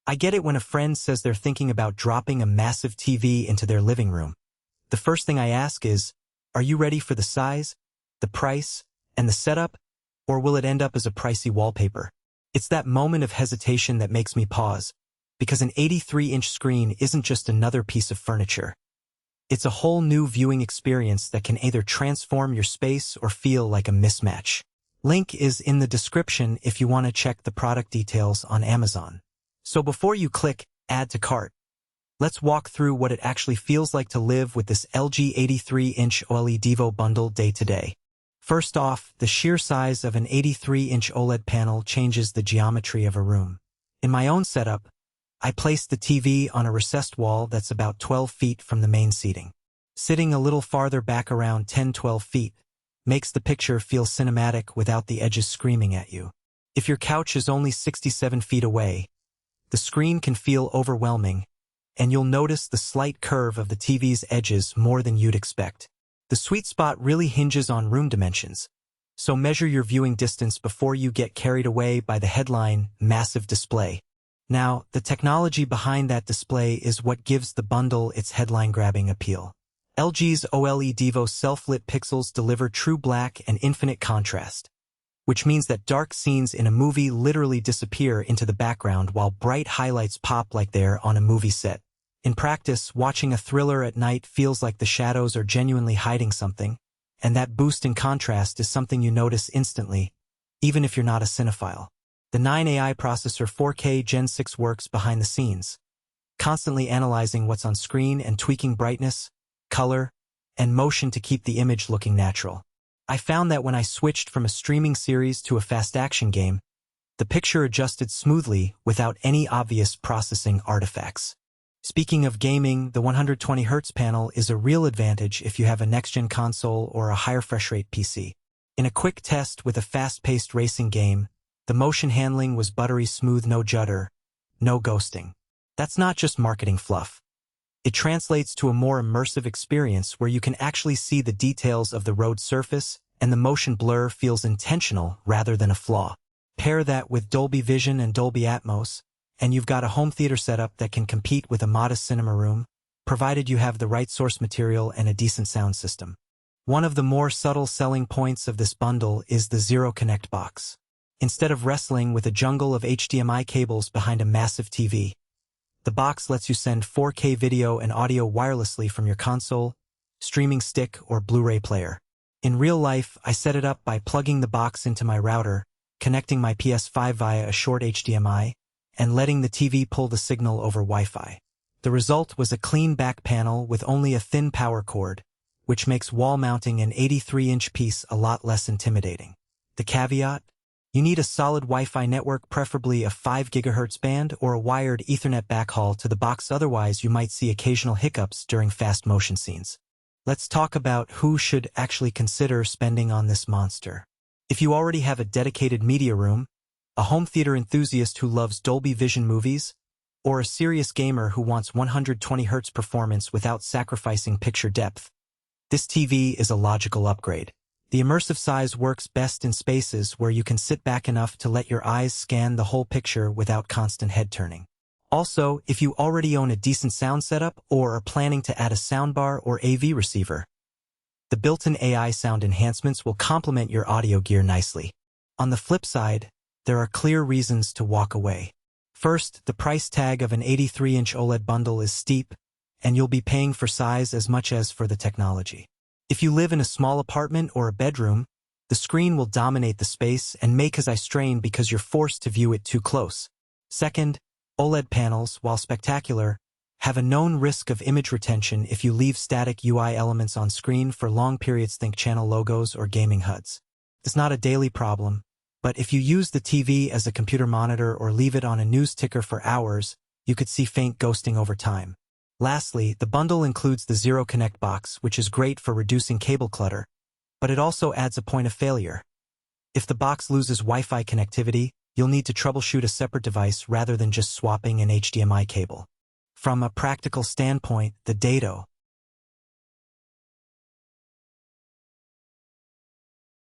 I get it when a friend says they're thinking about dropping a massive TV into their living room. The first thing I ask is, are you ready for the size, the price, and the setup, or will it end up as a pricey wallpaper? It's that moment of hesitation that makes me pause, because an 83-inch screen isn't just another piece of furniture. It's a whole new viewing experience that can either transform your space or feel like a mismatch. Link is in the description if you want to check the product details on Amazon. So before you click Add to Cart, let's walk through what it actually feels like to live with this LG 83-inch OLED evo bundle day to day. First off, the sheer size of an 83-inch OLED panel changes the geometry of a room. In my own setup, I placed the TV on a recessed wall that's about 12 feet from the main seating. Sitting a little farther back around 10-12 feet makes the picture feel cinematic without the edges screaming at you. If your couch is only 67 feet away, the screen can feel overwhelming, and you'll notice the slight curve of the TV's edges more than you'd expect. The sweet spot really hinges on room dimensions, so measure your viewing distance before you get carried away by the headline, massive display. Now, the technology behind that display is what gives the bundle its headline-grabbing appeal. LG's OLED evo self-lit pixels deliver true black and infinite contrast, which means that dark scenes in a movie literally disappear into the background while bright highlights pop like they're on a movie set. In practice, watching a thriller at night feels like the shadows are genuinely hiding something, and that boost in contrast is something you notice instantly, even if you're not a cinephile. The 9AI processor 4K Gen 6 works behind the scenes, constantly analyzing what's on screen and tweaking brightness, color, and motion to keep the image looking natural. I found that when I switched from a streaming series to a fast action game, the picture adjusted smoothly without any obvious processing artifacts. Speaking of gaming, the 120Hz panel is a real advantage if you have a next-gen console or a higher refresh rate PC. In a quick test with a fast-paced racing game, the motion handling was buttery smooth, no judder, no ghosting. That's not just marketing fluff. It translates to a more immersive experience where you can actually see the details of the road surface, and the motion blur feels intentional rather than a flaw. Pair that with Dolby Vision and Dolby Atmos, and you've got a home theater setup that can compete with a modest cinema room, provided you have the right source material and a decent sound system. One of the more subtle selling points of this bundle is the Zero Connect box. Instead of wrestling with a jungle of HDMI cables behind a massive TV, the box lets you send 4K video and audio wirelessly from your console, streaming stick, or Blu-ray player. In real life, I set it up by plugging the box into my router, connecting my PS5 via a short HDMI, and letting the TV pull the signal over Wi-Fi. The result was a clean back panel with only a thin power cord, which makes wall mounting an 83-inch piece a lot less intimidating. The caveat? You need a solid Wi-Fi network, preferably a 5 GHz band or a wired Ethernet backhaul to the box, otherwise you might see occasional hiccups during fast motion scenes. Let's talk about who should actually consider spending on this monster. If you already have a dedicated media room, a home theater enthusiast who loves Dolby Vision movies, or a serious gamer who wants 120Hz performance without sacrificing picture depth, this TV is a logical upgrade. The immersive size works best in spaces where you can sit back enough to let your eyes scan the whole picture without constant head turning. Also, if you already own a decent sound setup or are planning to add a soundbar or AV receiver, the built-in AI sound enhancements will complement your audio gear nicely. On the flip side, there are clear reasons to walk away. First, the price tag of an 83-inch OLED bundle is steep, and you'll be paying for size as much as for the technology. If you live in a small apartment or a bedroom, the screen will dominate the space and make your eyes strain because you're forced to view it too close. Second, OLED panels, while spectacular, have a known risk of image retention if you leave static UI elements on screen for long periods. Think channel logos or gaming HUDs. It's not a daily problem, but if you use the TV as a computer monitor or leave it on a news ticker for hours, you could see faint ghosting over time. Lastly, the bundle includes the Zero Connect box, which is great for reducing cable clutter, but it also adds a point of failure. If the box loses Wi-Fi connectivity, you'll need to troubleshoot a separate device rather than just swapping an HDMI cable. From a practical standpoint, the data